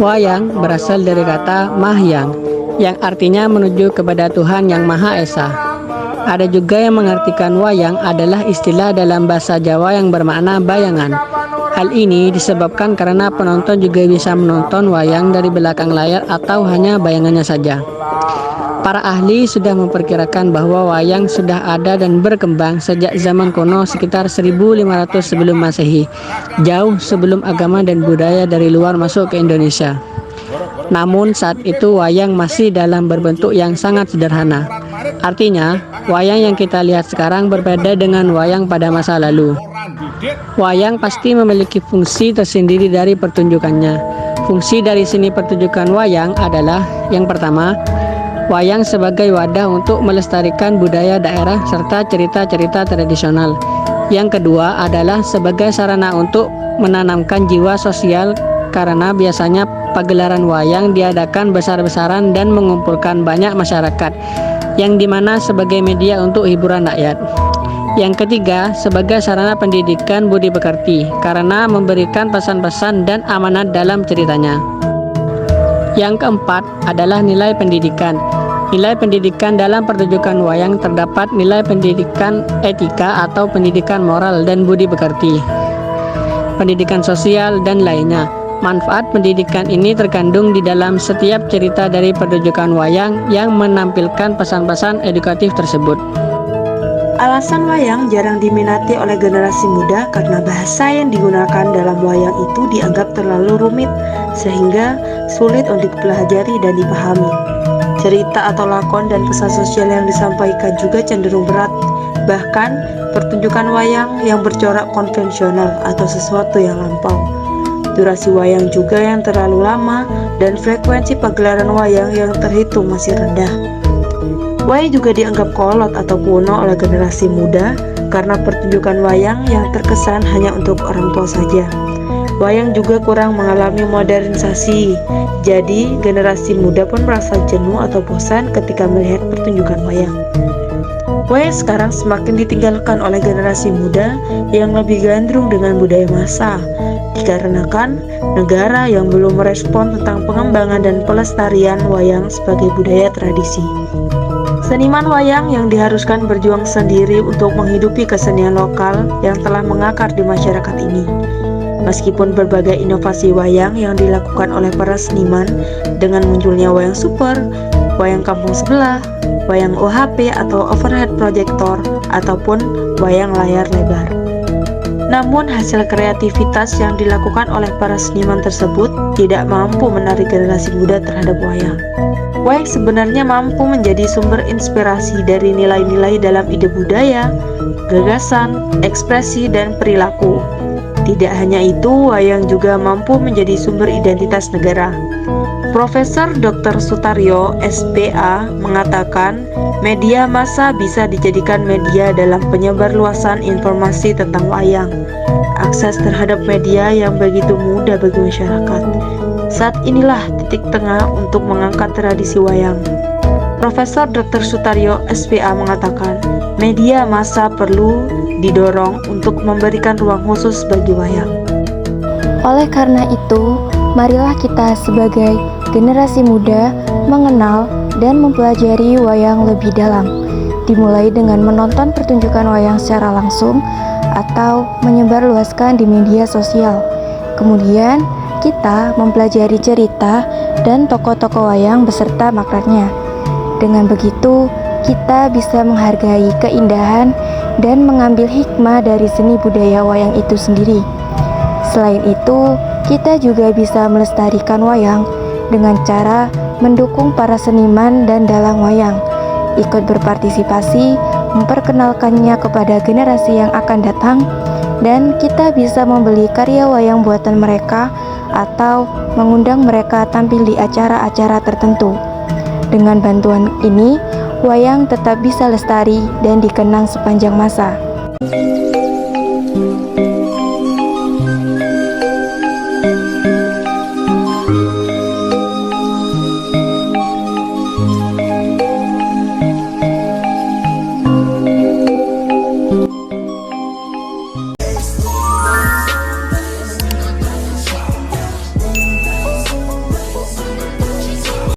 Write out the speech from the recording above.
Wayang berasal dari kata mahyang, yang artinya menuju kepada Tuhan Yang Maha Esa. Ada juga yang mengartikan wayang adalah istilah dalam bahasa Jawa yang bermakna bayangan. Hal ini disebabkan karena penonton juga bisa menonton wayang dari belakang layar atau hanya bayangannya saja. Para ahli sudah memperkirakan bahwa wayang sudah ada dan berkembang sejak zaman kuno sekitar 1500 sebelum Masehi, jauh sebelum agama dan budaya dari luar masuk ke Indonesia. Namun saat itu wayang masih dalam berbentuk yang sangat sederhana. Artinya, wayang yang kita lihat sekarang berbeda dengan wayang pada masa lalu. Wayang pasti memiliki fungsi tersendiri dari pertunjukannya. Fungsi dari seni pertunjukan wayang adalah yang pertama, wayang sebagai wadah untuk melestarikan budaya daerah serta cerita-cerita tradisional. Yang kedua adalah sebagai sarana untuk menanamkan jiwa sosial karena biasanya pagelaran wayang diadakan besar-besaran dan mengumpulkan banyak masyarakat, yang dimana sebagai media untuk hiburan rakyat. Yang ketiga, sebagai sarana pendidikan budi pekerti karena memberikan pesan-pesan dan amanat dalam ceritanya. Yang keempat adalah nilai pendidikan. Nilai pendidikan dalam pertunjukan wayang terdapat nilai pendidikan etika atau pendidikan moral dan budi pekerti, pendidikan sosial, dan lainnya. Manfaat pendidikan ini terkandung di dalam setiap cerita dari pertunjukan wayang yang menampilkan pesan-pesan edukatif tersebut. Alasan wayang jarang diminati oleh generasi muda karena bahasa yang digunakan dalam wayang itu dianggap terlalu rumit sehingga sulit untuk dipelajari dan dipahami. Cerita atau lakon dan pesan sosial yang disampaikan juga cenderung berat. Bahkan pertunjukan wayang yang bercorak konvensional atau sesuatu yang lampau. Durasi wayang juga yang terlalu lama dan frekuensi pagelaran wayang yang terhitung masih rendah. Wayang juga dianggap kolot atau kuno oleh generasi muda karena pertunjukan wayang yang terkesan hanya untuk orang tua saja. Wayang juga kurang mengalami modernisasi, jadi generasi muda pun merasa jenuh atau bosan ketika melihat pertunjukan wayang. Wayang sekarang semakin ditinggalkan oleh generasi muda yang lebih gandrung dengan budaya massa, dikarenakan negara yang belum merespon tentang pengembangan dan pelestarian wayang sebagai budaya tradisi. Seniman wayang yang diharuskan berjuang sendiri untuk menghidupi kesenian lokal yang telah mengakar di masyarakat ini. Meskipun berbagai inovasi wayang yang dilakukan oleh para seniman dengan munculnya wayang super, wayang kampung sebelah, wayang OHP atau overhead projector, ataupun wayang layar lebar. Namun hasil kreativitas yang dilakukan oleh para seniman tersebut tidak mampu menarik generasi muda terhadap wayang. Wayang sebenarnya mampu menjadi sumber inspirasi dari nilai-nilai dalam ide budaya, gagasan, ekspresi, dan perilaku. Tidak hanya itu, wayang juga mampu menjadi sumber identitas negara. Profesor Dr. Sutaryo, SPA, mengatakan media massa bisa dijadikan media dalam penyebarluasan informasi tentang wayang. Akses terhadap media yang begitu mudah bagi masyarakat. Saat inilah titik tengah untuk mengangkat tradisi wayang. Profesor Dr. Sutaryo, SPA, mengatakan media massa perlu didorong untuk memberikan ruang khusus bagi wayang. Oleh karena itu, marilah kita sebagai generasi muda mengenal dan mempelajari wayang lebih dalam, dimulai dengan menonton pertunjukan wayang secara langsung atau menyebarluaskan di media sosial. Kemudian, kita mempelajari cerita dan tokoh-tokoh wayang beserta maknanya. Dengan begitu, kita bisa menghargai keindahan dan mengambil hikmah dari seni budaya wayang itu sendiri. Selain itu, kita juga bisa melestarikan wayang dengan cara mendukung para seniman dan dalang wayang, ikut berpartisipasi, memperkenalkannya kepada generasi yang akan datang, dan kita bisa membeli karya wayang buatan mereka atau mengundang mereka tampil di acara-acara tertentu. Dengan bantuan ini, wayang tetap bisa lestari dan dikenang sepanjang masa.